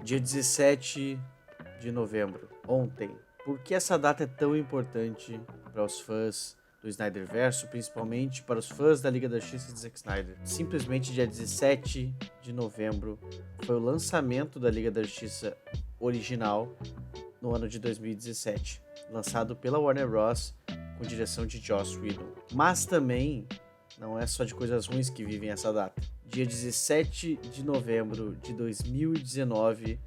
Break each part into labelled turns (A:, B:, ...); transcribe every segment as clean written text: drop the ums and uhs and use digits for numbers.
A: Dia 17 de novembro, ontem. Por que essa data é tão importante para os fãs do Snyderverso, principalmente para os fãs da Liga da Justiça de Zack Snyder? Simplesmente dia 17 de novembro foi o lançamento da Liga da Justiça original no ano de 2017, lançado pela Warner Bros. Com direção de Joss Whedon. Mas também não é só de coisas ruins que vivem essa data. Dia 17 de novembro de 2019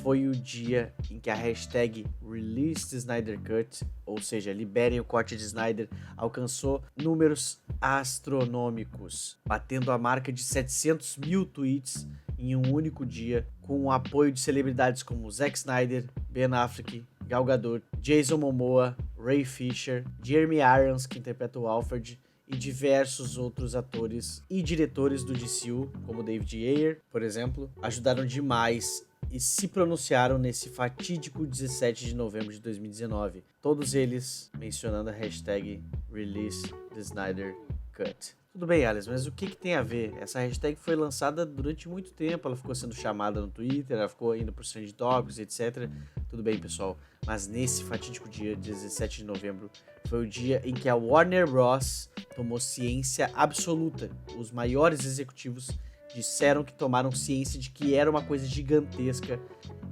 A: foi o dia em que a hashtag Release the Snyder Cut, ou seja, liberem o corte de Snyder, alcançou números astronômicos, batendo a marca de 700 mil tweets em um único dia, com o apoio de celebridades como Zack Snyder, Ben Affleck, Gal Gadot, Jason Momoa, Ray Fisher, Jeremy Irons, que interpreta o Alfred, e diversos outros atores e diretores do DCU, como David Ayer, por exemplo, ajudaram demais e se pronunciaram nesse fatídico 17 de novembro de 2019. Todos eles mencionando a hashtag Release the Snyder Cut. Tudo bem, Alice, mas o que tem a ver? Essa hashtag foi lançada durante muito tempo, ela ficou sendo chamada no Twitter, ela ficou indo por Trend Topics, etc. Tudo bem, pessoal, mas nesse fatídico dia, 17 de novembro, foi o dia em que a Warner Bros. Tomou ciência absoluta. Os maiores executivos disseram que tomaram ciência de que era uma coisa gigantesca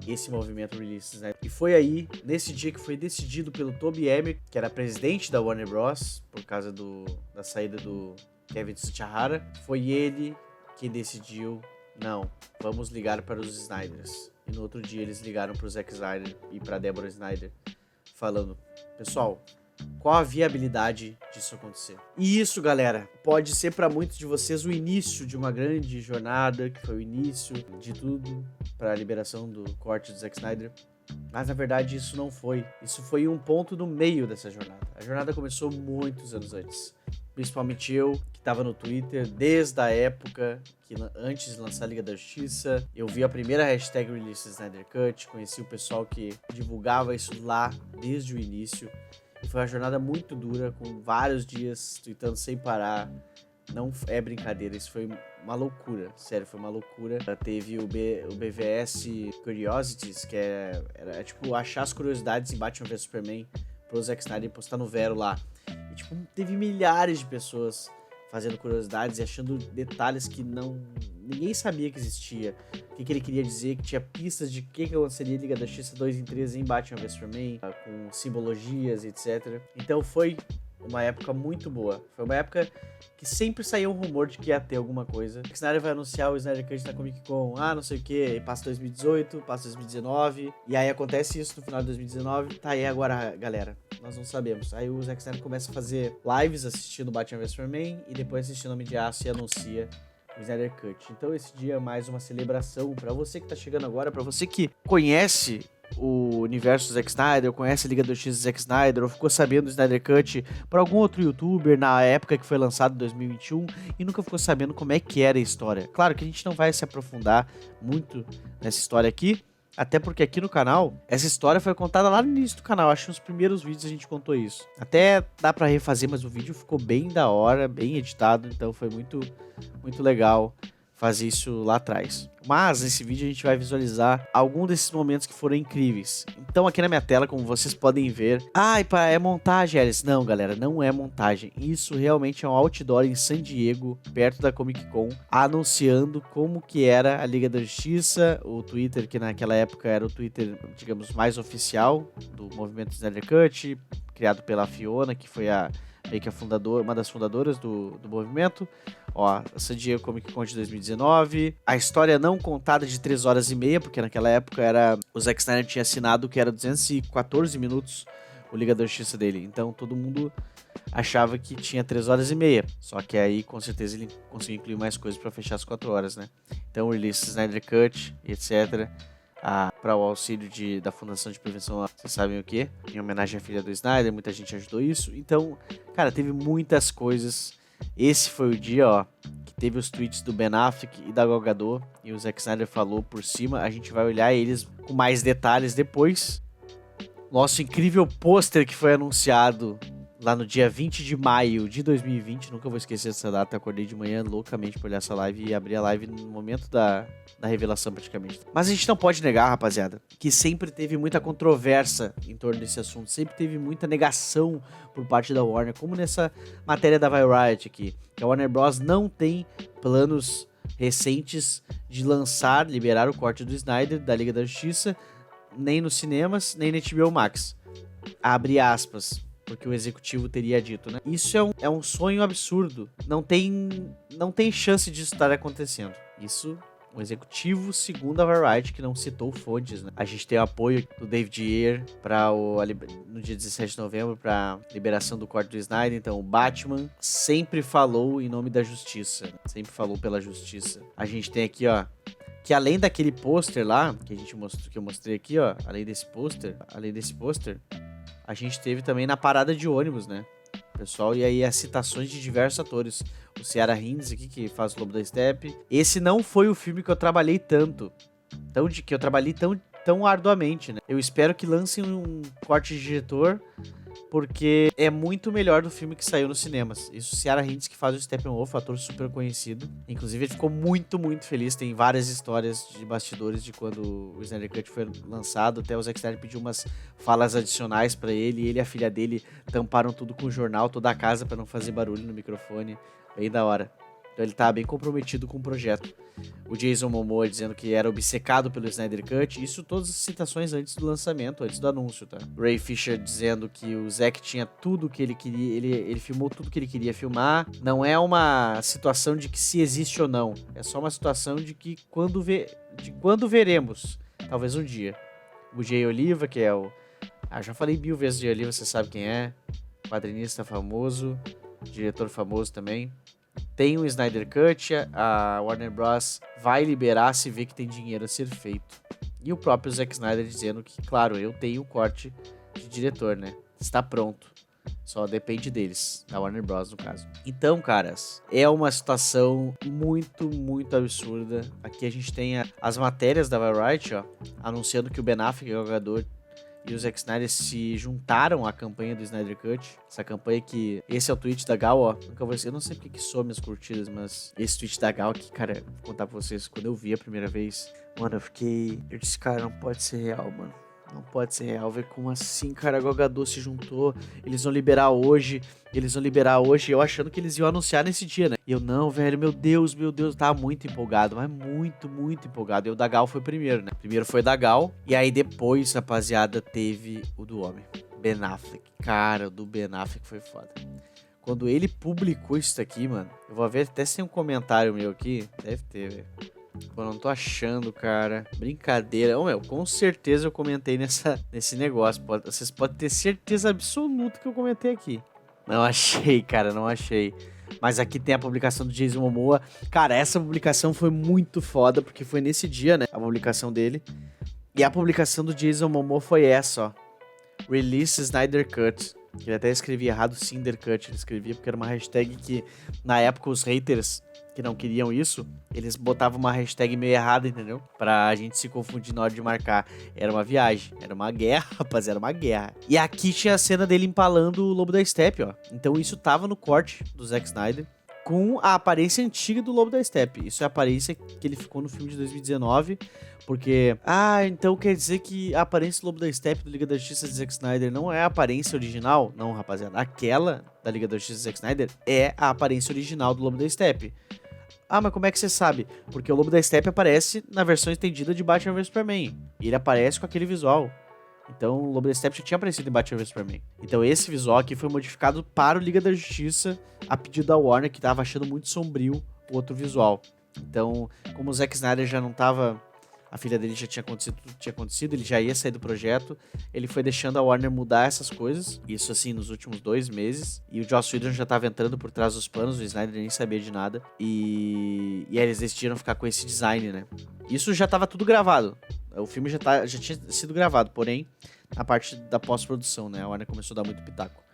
A: esse movimento Release, né? E foi aí, nesse dia, que foi decidido pelo Toby Emmerich, que era presidente da Warner Bros., por causa da saída do Kevin Tsujihara, foi ele que decidiu, não, vamos ligar para os Snyders. E no outro dia eles ligaram para o Zack Snyder e para Deborah Snyder, falando, pessoal, qual a viabilidade disso acontecer? E isso, galera, pode ser para muitos de vocês o início de uma grande jornada, que foi o início de tudo para a liberação do corte do Zack Snyder. Mas na verdade isso não foi. Isso foi um ponto no meio dessa jornada. A jornada começou muitos anos antes. Principalmente eu, que estava no Twitter desde a época que antes de lançar a Liga da Justiça. Eu vi a primeira hashtag Release Snyder Cut, conheci o pessoal que divulgava isso lá desde o início. E foi uma jornada muito dura, com vários dias tweetando sem parar. Não é brincadeira, isso foi uma loucura, sério, foi uma loucura. Teve o BVS Curiosities, que era tipo achar as curiosidades em Batman vs Superman pro Zack Snyder e postar no Vero lá. E tipo, teve milhares de pessoas fazendo curiosidades e achando detalhes que ninguém sabia que existia. O que ele queria dizer, que tinha pistas de que aconteceria Liga da Justiça 2 em 3 em Batman vs Superman, com simbologias, etc. Então foi uma época muito boa. Foi uma época que sempre saía um rumor de que ia ter alguma coisa. O Snyder vai anunciar o Snyder Cut na Comic Con, não sei o que, passa 2018, passa 2019, e aí acontece isso no final de 2019. Tá aí agora, galera, nós não sabemos. Aí o Zack Snyder começa a fazer lives assistindo Batman vs Superman, e depois assistindo Homem de Aço e anuncia o Snyder Cut. Então esse dia é mais uma celebração pra você que tá chegando agora, pra você que conhece o universo do Zack Snyder, conhece a Liga da Justiça do Zack Snyder, ou ficou sabendo do Snyder Cut por algum outro youtuber na época que foi lançado em 2021 e nunca ficou sabendo como é que era a história. Claro que a gente não vai se aprofundar muito nessa história aqui, até porque aqui no canal, essa história foi contada lá no início do canal. Acho que nos primeiros vídeos a gente contou isso. Até dá pra refazer, mas o vídeo ficou bem da hora, bem editado, então foi muito, muito legal fazer isso lá atrás. Mas nesse vídeo a gente vai visualizar algum desses momentos que foram incríveis. Então aqui na minha tela, como vocês podem ver... é montagem, Alice. Não, galera, não é montagem. Isso realmente é um outdoor em San Diego, perto da Comic Con, anunciando como que era a Liga da Justiça. O Twitter, que naquela época era o Twitter, digamos, mais oficial do movimento Snyder Cut, criado pela Fiona, que foi meio que uma das fundadoras do movimento. Ó, San Diego Comic Con de 2019. A história não contada de 3 horas e meia, porque naquela época o Zack Snyder tinha assinado que era 214 minutos o Liga da Justiça dele. Então todo mundo achava que tinha 3 horas e meia. Só que aí com certeza ele conseguiu incluir mais coisas para fechar as 4 horas, né? Então Release Snyder Cut, etc. Para o auxílio da Fundação de Prevenção, vocês sabem o que? Em homenagem à filha do Snyder, muita gente ajudou isso. Então, cara, teve muitas coisas. Esse foi o dia, ó, que teve os tweets do Ben Affleck e da Gal Gadot, e o Zack Snyder falou por cima. A gente vai olhar eles com mais detalhes depois. Nosso incrível pôster que foi anunciado lá no dia 20 de maio de 2020. Nunca vou esquecer dessa data. Eu acordei de manhã loucamente pra olhar essa live e abri a live no momento da revelação praticamente. Mas a gente não pode negar, rapaziada, que sempre teve muita controvérsia em torno desse assunto. Sempre teve muita negação por parte da Warner, como nessa matéria da Variety aqui. Que a Warner Bros. Não tem planos recentes de liberar o corte do Snyder da Liga da Justiça, nem nos cinemas, nem na HBO Max. Abre aspas, porque o executivo teria dito, né? Isso é um sonho absurdo. Não tem chance disso estar acontecendo. Isso, o executivo, segundo a Variety, que não citou fontes, né? A gente tem o apoio do David Ayer no dia 17 de novembro para liberação do corte do Snyder. Então, o Batman sempre falou em nome da justiça. Sempre falou pela justiça. A gente tem aqui, ó, que além daquele pôster lá, que eu mostrei aqui, ó, além desse pôster, a gente teve também na parada de ônibus, né? Pessoal, e aí as citações de diversos atores. O Ciara Hinds aqui, que faz o Lobo da Steppe. Esse não foi o filme que eu trabalhei tão arduamente, né? Eu espero que lancem um corte de diretor, porque é muito melhor do filme que saiu nos cinemas. Isso, Ciara Hinds, que faz o Steppenwolf, ator super conhecido. Inclusive, ele ficou muito, muito feliz. Tem várias histórias de bastidores de quando o Snyder Cut foi lançado. Até o Zack Snyder pediu umas falas adicionais pra ele. E ele e a filha dele tamparam tudo com o jornal, toda a casa, pra não fazer barulho no microfone. Bem da hora. Então ele tá bem comprometido com o projeto. O Jason Momoa dizendo que era obcecado pelo Snyder Cut. Isso todas as citações antes do lançamento, antes do anúncio, tá? Ray Fisher dizendo que o Zack tinha tudo que ele queria. Ele filmou tudo que ele queria filmar. Não é uma situação de que se existe ou não. É só uma situação de que quando veremos. Talvez um dia. O Jay Oliva, que é o... já falei 1000 vezes Jay Oliva, você sabe quem é. Quadrinista famoso. Diretor famoso também. Tem um Snyder Cut, a Warner Bros. Vai liberar se vê que tem dinheiro a ser feito. E o próprio Zack Snyder dizendo que, claro, eu tenho o corte de diretor, né? Está pronto. Só depende deles, da Warner Bros. No caso. Então, caras, é uma situação muito, muito absurda. Aqui a gente tem as matérias da Variety, ó, anunciando que o Ben Affleck é o jogador e o Zack Snyder se juntaram à campanha do Snyder Cut. Essa campanha que... Esse é o tweet da Gal, ó. Eu não sei porque que some as curtidas, mas esse tweet da Gal aqui, cara, vou contar pra vocês. Quando eu vi a primeira vez, mano, eu disse, cara, não pode ser real, mano. Não pode ser real, velho. Como assim, cara? A Gal Gadot se juntou. Eles vão liberar hoje. Eu achando que eles iam anunciar nesse dia, né? E eu, não, velho. Meu Deus. Tava muito empolgado. Mas muito, muito empolgado. E o da Gal foi primeiro, né? Primeiro foi da Gal. E aí depois, rapaziada, teve o do homem. Ben Affleck. Cara, o do Ben Affleck foi foda. Quando ele publicou isso aqui, mano. Eu vou ver até se tem um comentário meu aqui. Deve ter, velho. Pô, não tô achando, cara. Brincadeira. Meu, com certeza eu comentei nesse negócio. Vocês podem ter certeza absoluta que eu comentei aqui. Não achei, cara, não achei. Mas aqui tem a publicação do Jason Momoa. Cara, essa publicação foi muito foda, porque foi nesse dia, né? A publicação dele. E a publicação do Jason Momoa foi essa, ó. Release Snyder Cut. Ele até escrevia errado Cinder Cut. Ele escrevia porque era uma hashtag que, na época, os haters que não queriam isso, eles botavam uma hashtag meio errada, entendeu? Pra gente se confundir na hora de marcar. Era uma viagem, era uma guerra, rapaz, era uma guerra. E aqui tinha a cena dele empalando o Lobo da Steppe, ó. Então isso tava no corte do Zack Snyder, com a aparência antiga do Lobo da Steppe. Isso é a aparência que ele ficou no filme de 2019, porque... então quer dizer que a aparência do Lobo da Steppe do Liga da Justiça de Zack Snyder não é a aparência original? Não, rapaziada. Aquela da Liga da Justiça de Zack Snyder é a aparência original do Lobo da Steppe. Mas como é que você sabe? Porque o Lobo da Steppe aparece na versão estendida de Batman vs Superman. E ele aparece com aquele visual. Então o Lobo da Steppe já tinha aparecido em Batman vs Superman. Então esse visual aqui foi modificado para o Liga da Justiça a pedido da Warner, que tava achando muito sombrio o outro visual. Então, como o Zack Snyder já não tava... A filha dele já tinha acontecido, tudo tinha acontecido, ele já ia sair do projeto. Ele foi deixando a Warner mudar essas coisas. Isso, assim, nos últimos 2 meses. E o Joss Whedon já tava entrando por trás dos panos, o Snyder nem sabia de nada. E aí eles decidiram ficar com esse design, né? Isso já tava tudo gravado. O filme já tinha sido gravado, porém, na parte da pós-produção, né? A Warner começou a dar muito pitaco.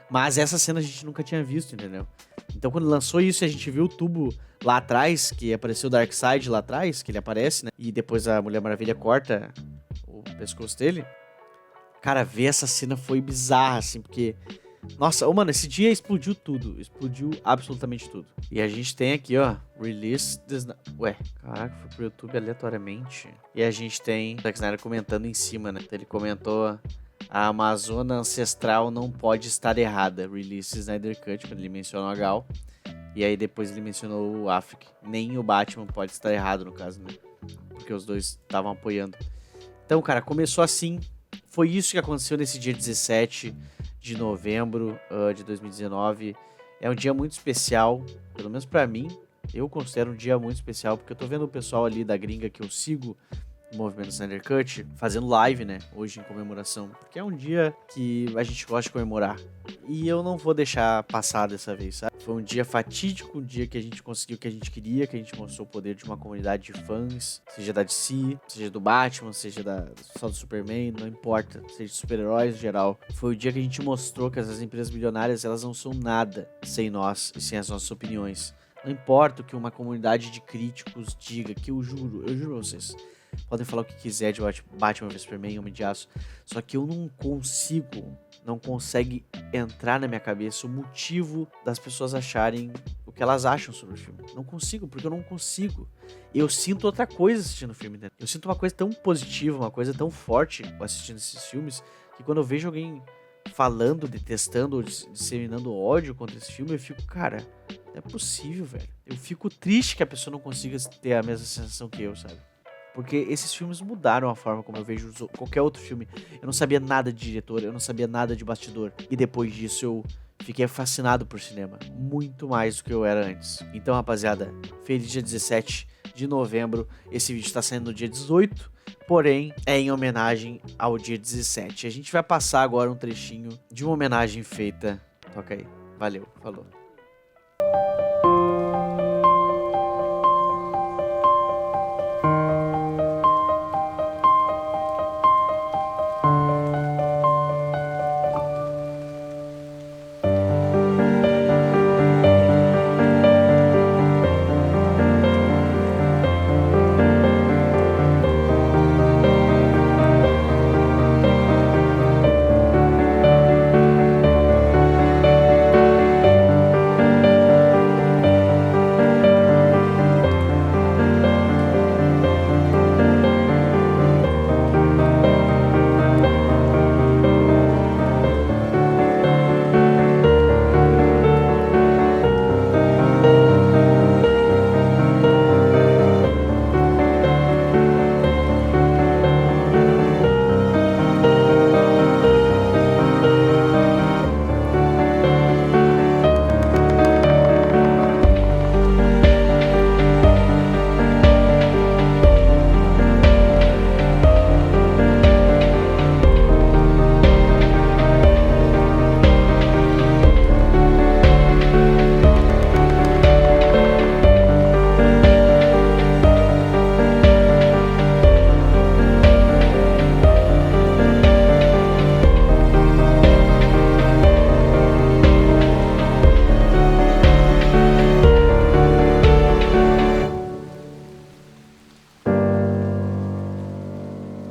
A: Mas essa cena a gente nunca tinha visto, entendeu? Então quando lançou isso, a gente viu o tubo lá atrás, que apareceu o Darkseid lá atrás, que ele aparece, né? E depois a Mulher Maravilha corta o pescoço dele. Cara, ver essa cena foi bizarra, assim, porque Nossa, mano, esse dia explodiu tudo. Explodiu absolutamente tudo. E a gente tem aqui, ó, release... Ué, caraca, foi pro YouTube aleatoriamente. E a gente tem o Zack Snyder comentando em cima, né? Ele comentou: a Amazônia Ancestral não pode estar errada. Release Snyder Cut, quando ele mencionou a Gal. E aí depois ele mencionou o Affleck. Nem o Batman pode estar errado, no caso, né? Porque os dois estavam apoiando. Então, cara, começou assim. Foi isso que aconteceu nesse dia 17 de novembro de 2019. É um dia muito especial, pelo menos pra mim. Eu considero um dia muito especial, porque eu tô vendo o pessoal ali da gringa que eu sigo, o movimento Snyder Cut, fazendo live, né, hoje em comemoração, porque é um dia que a gente gosta de comemorar. E eu não vou deixar passar dessa vez, sabe? Foi um dia fatídico, um dia que a gente conseguiu o que a gente queria, que a gente mostrou o poder de uma comunidade de fãs, seja da DC, seja do Batman, seja só do Superman, não importa, seja de super-heróis em geral. Foi o dia que a gente mostrou que essas empresas bilionárias, elas não são nada sem nós e sem as nossas opiniões. Não importa o que uma comunidade de críticos diga, que eu juro pra vocês. Podem falar o que quiser de Batman vs Superman, Homem de Aço. Só que eu não consegue entrar na minha cabeça o motivo das pessoas acharem o que elas acham sobre o filme. Não consigo, porque eu não consigo. Eu sinto outra coisa assistindo o filme, né? Eu sinto uma coisa tão positiva, uma coisa tão forte assistindo esses filmes, que quando eu vejo alguém falando, detestando ou disseminando ódio contra esse filme, eu fico, cara, não é possível, velho. Eu fico triste que a pessoa não consiga ter a mesma sensação que eu, sabe? Porque esses filmes mudaram a forma como eu vejo qualquer outro filme. Eu não sabia nada de diretor, eu não sabia nada de bastidor. E depois disso eu fiquei fascinado por cinema. Muito mais do que eu era antes. Então, rapaziada, feliz dia 17 de novembro. Esse vídeo está saindo no dia 18, porém é em homenagem ao dia 17. A gente vai passar agora um trechinho de uma homenagem feita. Toca aí. Valeu, falou.